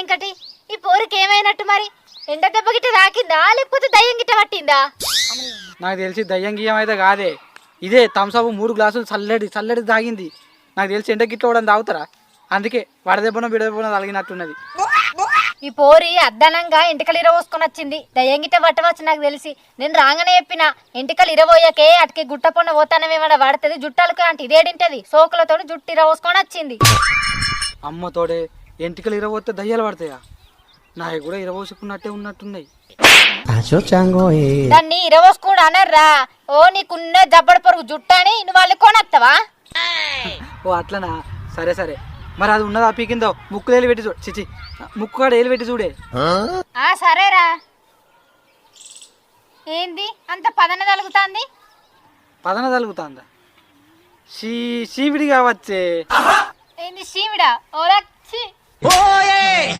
ఇంకటి ఈ పోరికి ఏమైనట్టు మరి? ఎండ దెబ్బ గిట్ట తాకిందా లేకపోతే దయ్యం గిట్ట పట్టిందా? నాకు తెలిసి దయ్యం గియ్యం అయితే కాదే, ఇదే థమ్సప్ 3 గ్లాసులు చల్లడి తాగింది. నాకు తెలిసి ఎండ గిట్ల కూడా తాగుతారా, అందుకే వడదెబ్బనో బిడదెబ్బనో తగినట్టున్నది. ఈ పోరి అద్దనంగా ఎంటికలు ఇరవోసుకొని వచ్చింది. దయ్యం గిట్ట పట్టవచ్చు నాకు తెలిసి. నేను రాగానే చెప్పిన ఎంటికలు ఇరవోయకే అటుకి గుట్ట పొన్న పోతానమేమన్నా పడుతుంది జుట్టాలకు అంటే ఇదేడింటది. సోకులతో జుట్టు ఇరవోసుకొని వచ్చింది. అమ్మతోడే ఎంటికలు ఇరవోతే దయ్యాలు పడతాయా? నాకు కూడా ఇరవోసుకున్నట్టే ఉన్నట్టున్నాయి. దాన్ని ఇరవోసుకుడు అనర్రా. ఓ నీకున్న జబ్బడ పొరుగు జుట్టు అని నువ్వు వాళ్ళు కొనత్తవా? ఓ అట్లనా, సరే సరే. మరి అది ఉన్నదా పీకిందో ముక్కు ఏలు పెట్టి చూడు. చిచి, ముక్కు కాడ ఏలు పెట్టి చూడే. సరేరా. ఏంది అంత పదన తలుగుతాంది? పదన తలుగుతాందా? చీవిడి కావచ్చే. ఏంది చీమిడా? ఓలచ్చి